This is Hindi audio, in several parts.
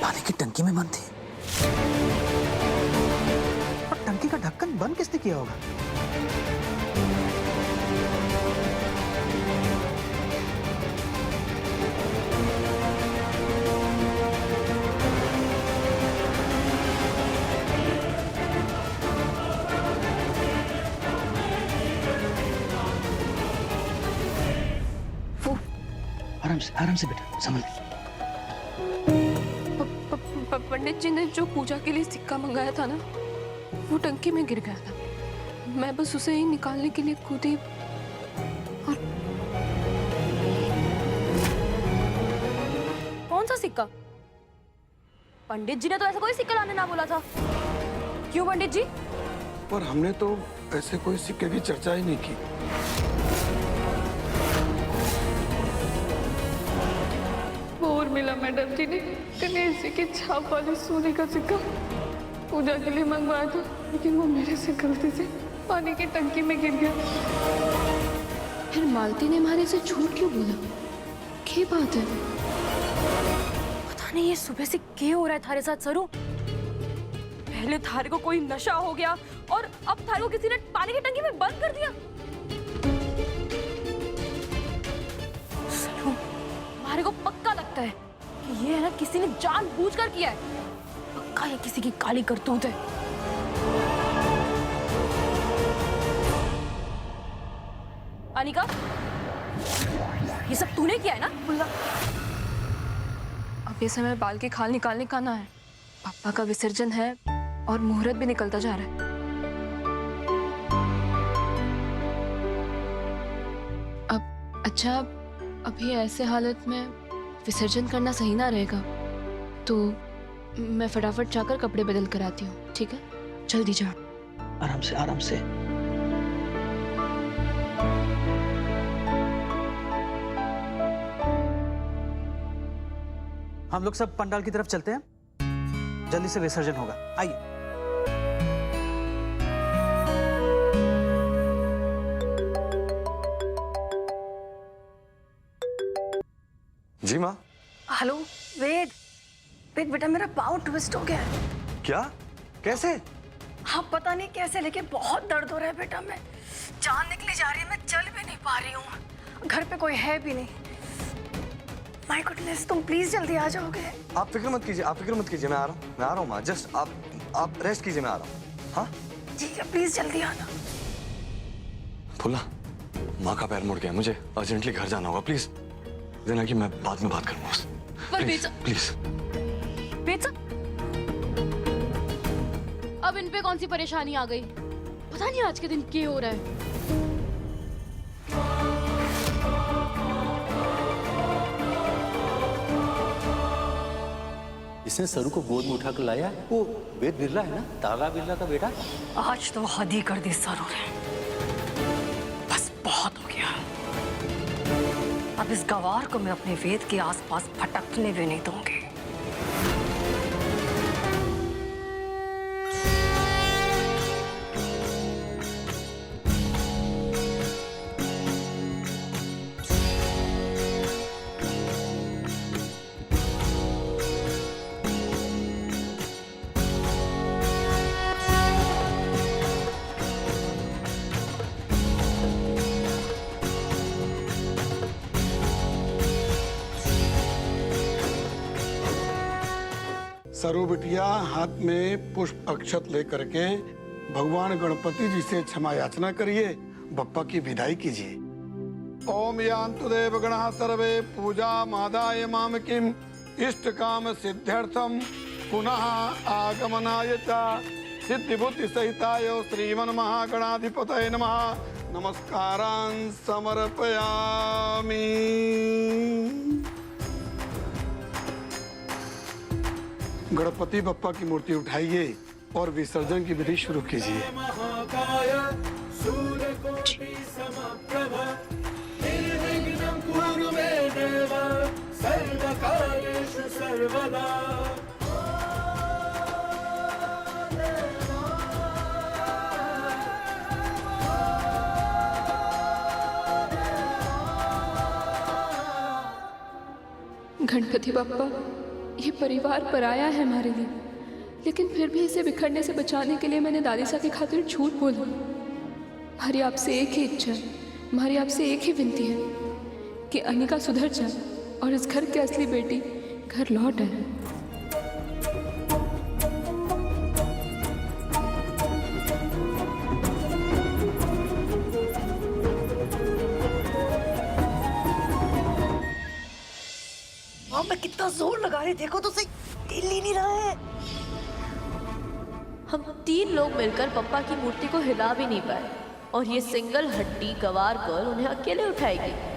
पानी की टंकी में बंद थी। और टंकी का ढक्कन बंद किसने किया होगा? आराम से बेटा, संभल। पंडित जी ने जो पूजा के लिए सिक्का मंगाया था ना, वो टंकी में गिर गया था। मैं बस उसे ही निकालने के लिए कूदी और... कौन सा सिक्का? पंडित जी ने तो ऐसा कोई सिक्का लाने ना बोला था। क्यों पंडित जी? पर हमने तो ऐसे कोई सिक्के की चर्चा ही नहीं की। और मिला मैडम जी ने गणेश जी के छाप वाले सोने का सिक्का पूजा के लिए मंगवाया था, लेकिन वो मेरे से गलती से पानी की टंकी में गिर गया। फिर मालती ने हमारे से झूठ क्यों बोला? क्या बात है? पता नहीं ये सुबह से क्या हो रहा है थारे साथ सरू। पहले थारे को कोई नशा हो गया और अब थारे को किसी ने पानी की टंकी में बंद कर दिया। सरू, हमारे को पक्का लगता है कि ये है ना किसी ने जानबूझकर किया है। पक्का ये किसी की काली करतूत है। अनिका, ये सब तूने किया है ना? बुल्ला, अब ये समय बाल की खाल निकालने का ना है। पापा का विसर्जन है और मुहूर्त भी निकलता जा रहा है। अब अच्छा, अभी ऐसे हालत में विसर्जन करना सही ना रहेगा, तो मैं फटाफट जाकर कपड़े बदल कर आती हूँ। ठीक है, जल्दी जा। आराम से, आराम से। हम लोग सब पंडाल की तरफ चलते हैं, जल्दी से विसर्जन होगा। आइए। जी माँ। हेलो वेद। वेद बेटा, मेरा पाँव ट्विस्ट हो गया है। क्या? कैसे? हाँ पता नहीं कैसे, लेकिन बहुत दर्द हो रहा है बेटा। मैं जान निकली जा रही है, मैं चल भी नहीं पा रही हूँ। घर पे कोई है भी नहीं। माय गुडनेस, तुम प्लीज जल्दी आ जाओगे? आप फिक्र मत कीजिए, आप फिक्र मत कीजिए, मैं आ रहा हूँ माँ। जस्ट आप रेस्ट कीजिए, मैं आ रहा हूँ। हाँ जी प्लीज जल्दी आना। फुल्ला, माँ का पैर मुड़ गया, मुझे अर्जेंटली घर जाना होगा। प्लीज देना कि मैं बाद में बात करूंगा उससे। प्लीज। बेचा, अब इन पे कौन सी परेशानी आ गई? पता नहीं आज के दिन क्या हो रहा है। इसने सरू को गोद में उठाकर लाया। वो वेद बिरला है ना, तारा बिरला का बेटा। आज तो हद ही कर दी सरू ने। बस बहुत हो गया। अब इस गवार को मैं अपने वेद के आसपास भटकने भी नहीं दूंगी। सरू बिटिया, हाथ में पुष्प अक्षत लेकर के भगवान गणपति जी से क्षमा याचना करिए, बप्पा की विदाई कीजिए। ओम यान्तु देव गणः सर्वे पूजा मादाय माम किम इष्ट काम सिद्ध्यर्थम पुनः आगमनाय च सिद्धि बुद्धि सहिताय श्रीमन महागणाधिपतये नमः। नमस्कारान् समर्पयामि। गणपति बप्पा की मूर्ति उठाइए और विसर्जन की विधि शुरू कीजिए। गणपति बाप्पा, ये परिवार पराया है हमारे लिए, लेकिन फिर भी इसे बिखरने से बचाने के लिए मैंने दादी सा की खातिर झूठ बोला। हमारी आपसे एक ही इच्छा है, हमारी आपसे एक ही विनती है कि अनिका सुधर जाए और इस घर की असली बेटी घर लौट आए। मैं कितना जोर लगा रही, देखो तो सही, हिल ही नहीं रहा है। हम 3 लोग मिलकर पप्पा की मूर्ति को हिला भी नहीं पाए और ये सिंगल हड्डी गवार कर उन्हें अकेले उठाएगी।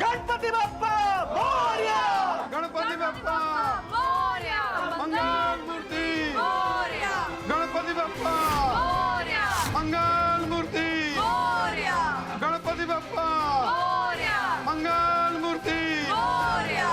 गणपति बप्पा मोरया, गणपति बप्पा मोरया, मंगल मूर्ति मोरया, गणपति बप्पा मोरया, मंगल मूर्ति मोरया, गणपति बप्पा मोरया, मंगल मूर्ति मोरया।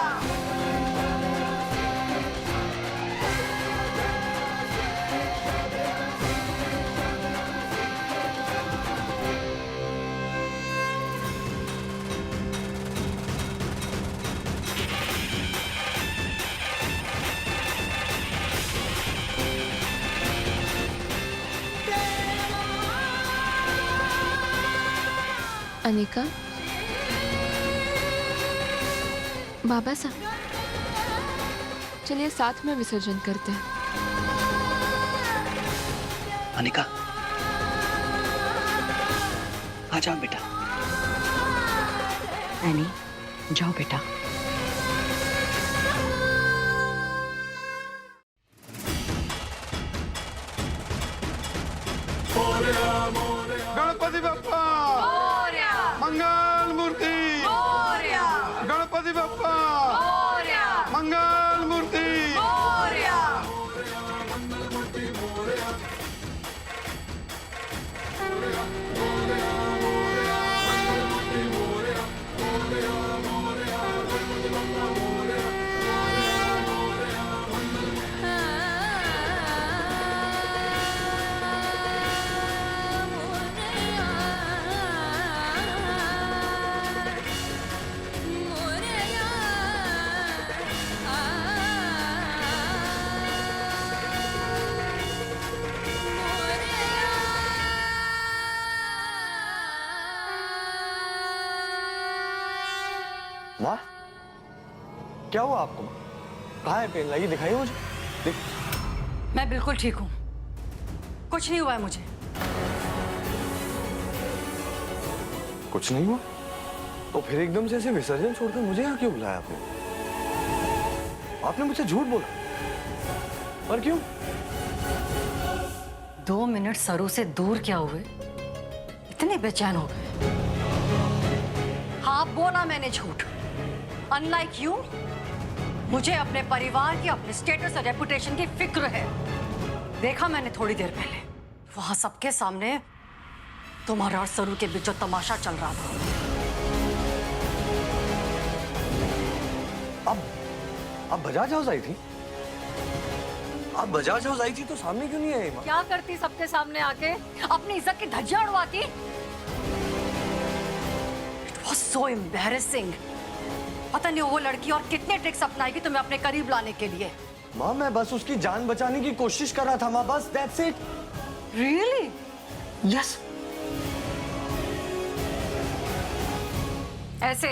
अनिका, बाबा साहब, चलिए साथ में विसर्जन करते हैं। अनिका, आ जाओ बेटा। एनी, जाओ बेटा। गणपति बप्पा मोरया, मंगल मूर्ति मोरया, गणपति बप्पा मोरया, मंगल मूर्ति मोरया। माँ, क्या हुआ आपको? कहाँ है पेन लगी? दिखाइए मुझे। देख। मैं बिल्कुल ठीक हूँ, कुछ नहीं हुआ है मुझे। कुछ नहीं हुआ? तो फिर एकदम से ऐसे विसर्जन छोड़कर मुझे यहाँ क्यों बुलाया आपने? आपने मुझसे झूठ बोला, पर क्यों? 2 मिनट सरू से दूर क्या हुए, इतने बेचैन हो गए। हाँ, बोला मैंने झूठ। अनलाइक यू, मुझे अपने परिवार की, अपने स्टेटस और रेपुटेशन की फिक्र है। देखा मैंने थोड़ी देर पहले, वहां सबके सामने तुम्हारा और सरू के बीच जो तमाशा चल रहा था। अब बजाज हाउस आई थी? आप बजाज हाउस आई थी तो सामने क्यों नहीं आई माँ? क्या करती सबके सामने आके, अपनी इज्जत की धज्जियां उड़वाती। It was so embarrassing। पता नहीं वो लड़की और कितने ट्रिक्स अपनाएगी तुम्हें अपने करीब लाने के लिए। माँ, मैं बस उसकी जान बचाने की कोशिश कर रहा था माँ, बस that's it। Really? Yes। ऐसे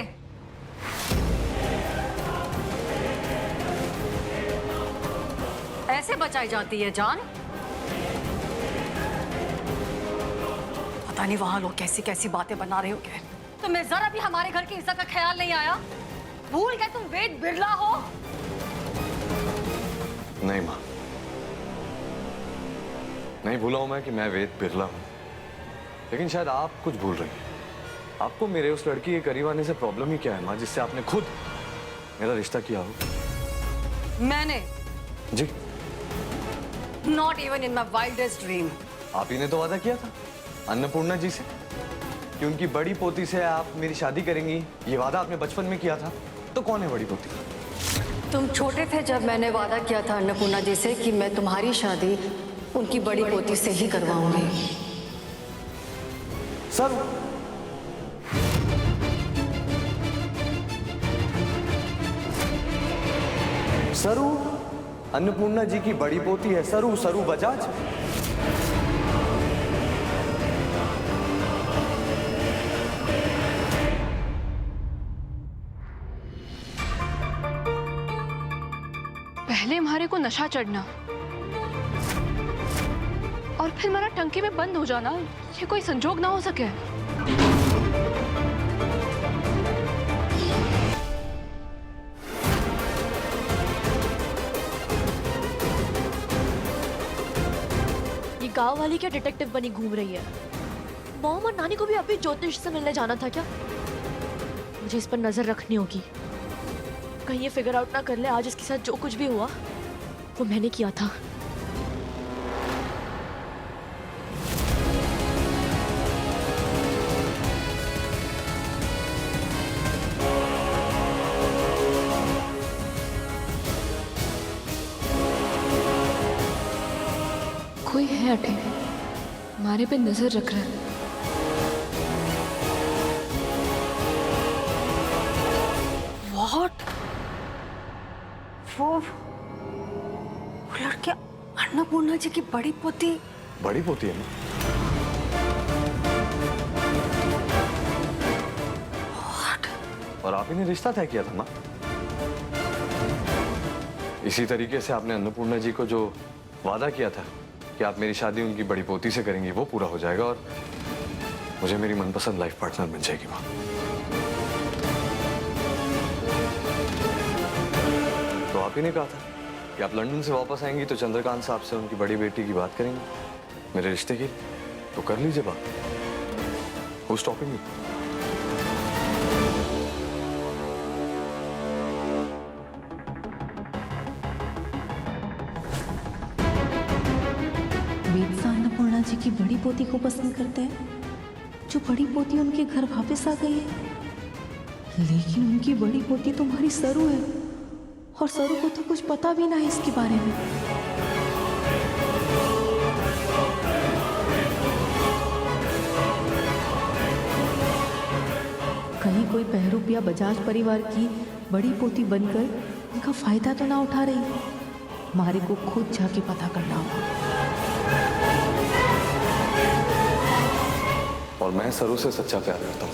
ऐसे बचाई जाती है जान? पता नहीं वहां लोग कैसी कैसी बातें बना रहे होंगे। तुम्हें जरा भी हमारे घर की इज्जत का ख्याल नहीं आया? भूल गए तुम वेद बिरला हो? नहीं माँ, नहीं भूला हूं मैं कि मैं वेद बिरला हूं, लेकिन शायद आप कुछ भूल रही हैं। आपको मेरे उस लड़की के करीब आने से प्रॉब्लम ही क्या है माँ, जिससे आपने खुद मेरा रिश्ता किया हो? मैंने? जी, not even in my wildest dream. आप ही ने तो वादा किया था अन्नपूर्णा जी से कि उनकी बड़ी पोती से आप मेरी शादी करेंगी। ये वादा आपने बचपन में किया था, तो कौन है बड़ी पोती? तुम छोटे थे जब मैंने वादा किया था अन्नपूर्णा जी से कि मैं तुम्हारी शादी उनकी बड़ी पोती से ही करवाऊंगी। सर, सरू अन्नपूर्णा जी की बड़ी पोती है, सरू सरू बजाज। पहले हमारे को नशा चढ़ना और फिर हमारा टंकी में बंद हो जाना, ये कोई संजोग ना हो सके। ये गांव वाली क्या डिटेक्टिव बनी घूम रही है? मॉम और नानी को भी अभी ज्योतिष से मिलने जाना था क्या? मुझे इस पर नजर रखनी होगी, कहीं ये फिगर आउट ना कर ले आज इसके साथ जो कुछ भी हुआ वो मैंने किया था। कोई है अटे, हमारे पे नजर रख रहा है। What? वो लड़कियां अन्नपूर्णा जी की बड़ी पोती? बड़ी पोती है ना? What? और आप ही ने रिश्ता तय किया था माँ। इसी तरीके से आपने अन्नपूर्णा जी को जो वादा किया था कि आप मेरी शादी उनकी बड़ी पोती से करेंगी, वो पूरा हो जाएगा और मुझे मेरी मनपसंद लाइफ पार्टनर मिल जाएगी माँ। तो आप ही ने कहा था कि आप लंदन से वापस आएंगी तो चंद्रकांत साहब से उनकी बड़ी बेटी की बात करेंगे मेरे रिश्ते की, तो कर लीजिए बात। Who's stopping you? वेद अन्नपूर्णा जी की बड़ी पोती को पसंद करते हैं, जो बड़ी पोती उनके घर वापस आ गई है। लेकिन उनकी बड़ी पोती तुम्हारी सरू है और सरू को तो कुछ पता भी ना है इसके बारे में। कहीं कोई बहरूप या बजाज परिवार की बड़ी पोती बनकर उनका फायदा तो ना उठा रही। हमारे को खुद जाके पता करना होगा। और मैं सरू से सच्चा प्यार करता हूँ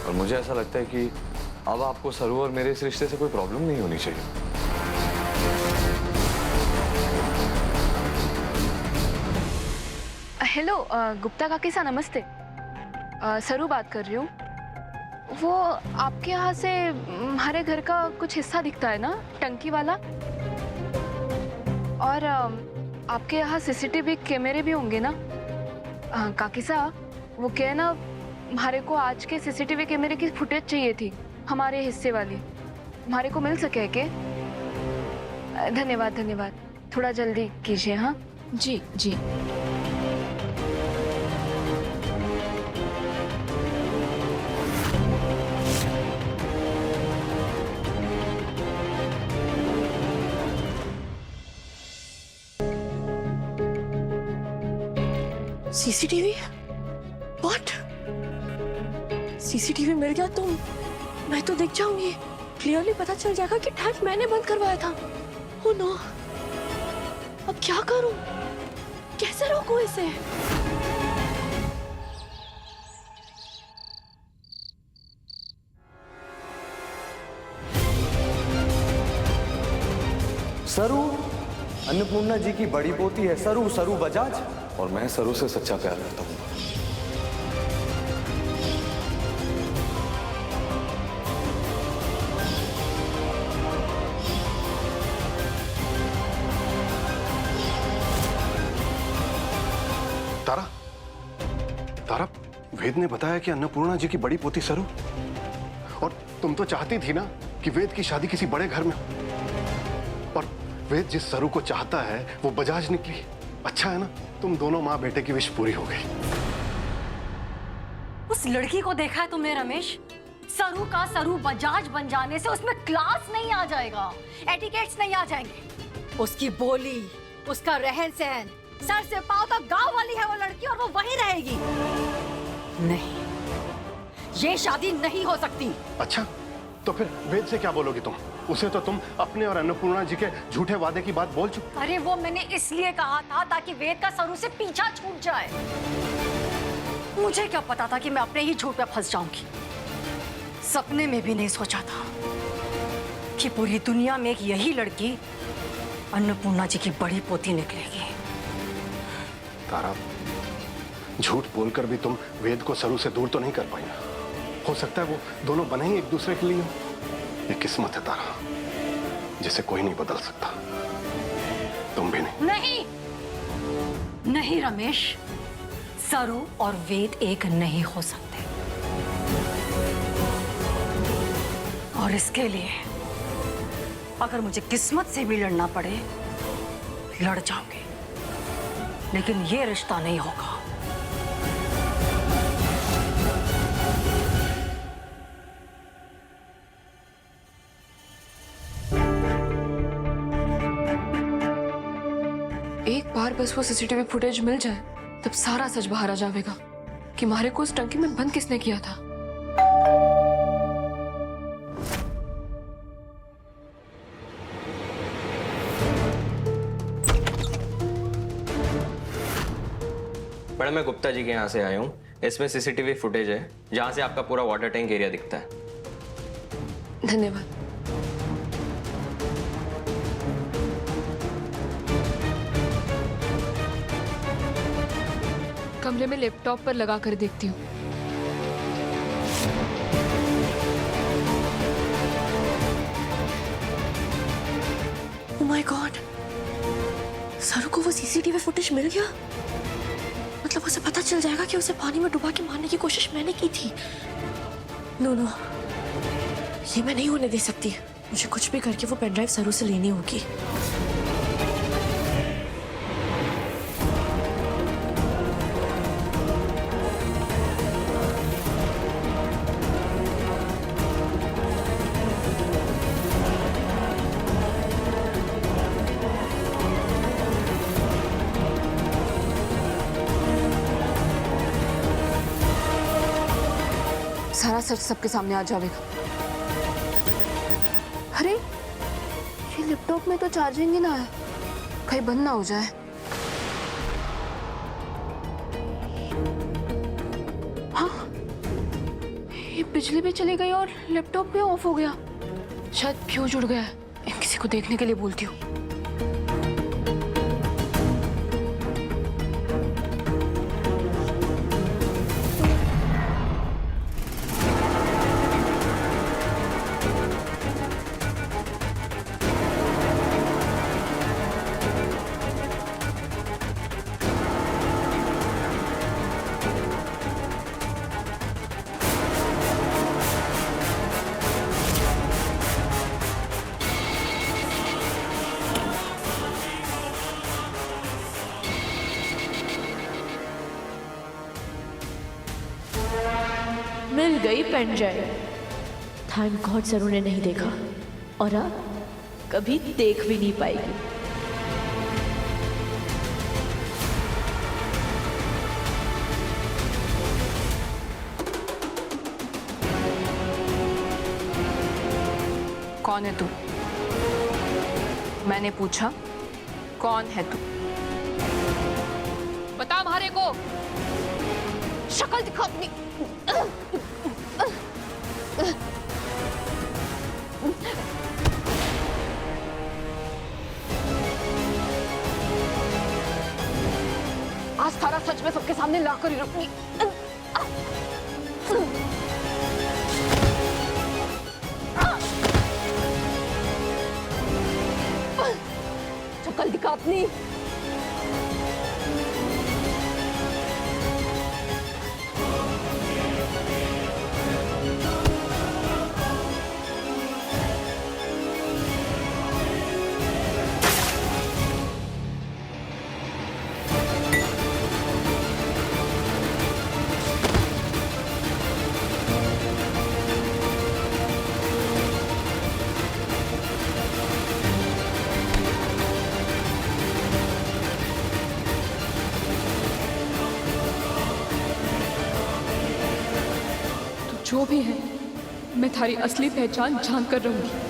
और मुझे ऐसा लगता है कि अब आपको सरू और मेरे इस रिश्ते से कोई प्रॉब्लम नहीं होनी चाहिए। हेलो गुप्ता काकी सा, नमस्ते। सरू बात कर रही हूँ। वो आपके यहाँ से हमारे घर का कुछ हिस्सा दिखता है ना, टंकी वाला। और आपके यहाँ सीसीटीवी कैमरे भी होंगे ना? काकी सा, वो क्या है ना, हमारे को आज के सीसीटीवी कैमरे की फुटेज चाहिए थी, हमारे हिस्से वाली। हमारे को मिल सके क्या? धन्यवाद धन्यवाद, थोड़ा जल्दी कीजिए। हाँ जी जी। सीसीटीवी? व्हाट? सीसीटीवी मिल गया तो मैं तो दिख जाऊंगी। क्लियरली पता चल जाएगा कि टैंक मैंने बंद करवाया था। ओह नो, अब क्या करूं? कैसे रोकूं इसे? सरू अन्नपूर्णा जी की बड़ी पोती है, सरू सरू बजाज। और मैं सरू से सच्चा प्यार करता हूँ। तारा, तारा, वेद ने बताया कि अन्नपूर्णा जी की बड़ी पोती सरू, और तुम तो चाहती थी ना कि वेद की शादी किसी बड़े घर में हो, और वेद जिस सरू को चाहता है वो बजाज निकली। अच्छा है ना, तुम दोनों माँ बेटे की विश पूरी हो गई। उस लड़की को देखा है तुमने रमेश? सरू का सरू बजाज बन जाने से उसमें क्लास नहीं आ जाएगा, एटिकेट्स नहीं आ जाएंगे। उसकी बोली, उसका रहन सहन, सर से पांव तक गांव वाली है वो लड़की, और वो वहीं रहेगी। नहीं, ये शादी नहीं हो सकती। अच्छा, तो फिर वेद से क्या बोलोगी तुम? उसे तो तुम अपने और अन्नपूर्णा जी के झूठे वादे की बात बोल चुके। अरे वो मैंने इसलिए कहा था ताकि वेद का सरू से पीछा छूट जाए। मुझे क्या पता था कि मैं अपने ही झूठ पे फंस जाऊंगी। सपने में भी नहीं सोचा था कि पूरी दुनिया में एक यही लड़की अन्नपूर्णा जी की बड़ी पोती निकलेगी। तारा, झूठ बोलकर भी तुम वेद को सरू से दूर तो नहीं कर पाई ना। हो सकता है वो दोनों बने ही एक दूसरे के लिए हो। ये किस्मत है तारा, जिसे कोई नहीं बदल सकता, तुम भी नहीं। नहीं, नहीं रमेश, सरू और वेद एक नहीं हो सकते, और इसके लिए अगर मुझे किस्मत से भी लड़ना पड़े लड़ जाऊंगी, लेकिन ये रिश्ता नहीं होगा। एक बार बस वो सीसीटीवी फुटेज मिल जाए, तब सारा सच बाहर आ जाएगा कि मारे को उस टंकी में बंद किसने किया था। मैडम, मैं गुप्ता जी के यहाँ से आया हूँ। इसमें सीसीटीवी फुटेज है जहाँ से आपका पूरा वाटर टैंक एरिया दिखता है। धन्यवाद। कमरे में लैपटॉप पर लगा कर देखती हूँ। ओह माय गॉड, सरू को वो सीसीटीवी फुटेज मिल गया। मतलब उसे पता चल जाएगा कि उसे पानी में डुबा के मारने की कोशिश मैंने की थी। नो नो, ये मैं नहीं होने दे सकती। मुझे कुछ भी करके वो पेन ड्राइव सरू से लेनी होगी। सारा सच सबके सामने आ जाएगा। अरे, ये लैपटॉप में तो चार्जिंग ही ना है, कहीं बंद ना हो जाए। हाँ, ये बिजली भी चली गई और लैपटॉप भी ऑफ हो गया। शायद फ्यूज उड़ गया है। किसी को देखने के लिए बोलती हूँ। मिल गई पेन ड्राइव। थैंक गॉड सरू ने नहीं देखा, और अब कभी देख भी नहीं पाएगी। कौन है तू? मैंने पूछा, कौन है तू? बता हमारे को। शक्ल दिखा अपनी। आज सच में सबके सामने ला कर ही रखूंगी। चक्कर दिखात नहीं। जो भी है, मैं थारी असली पहचान जान कर रहूंगी।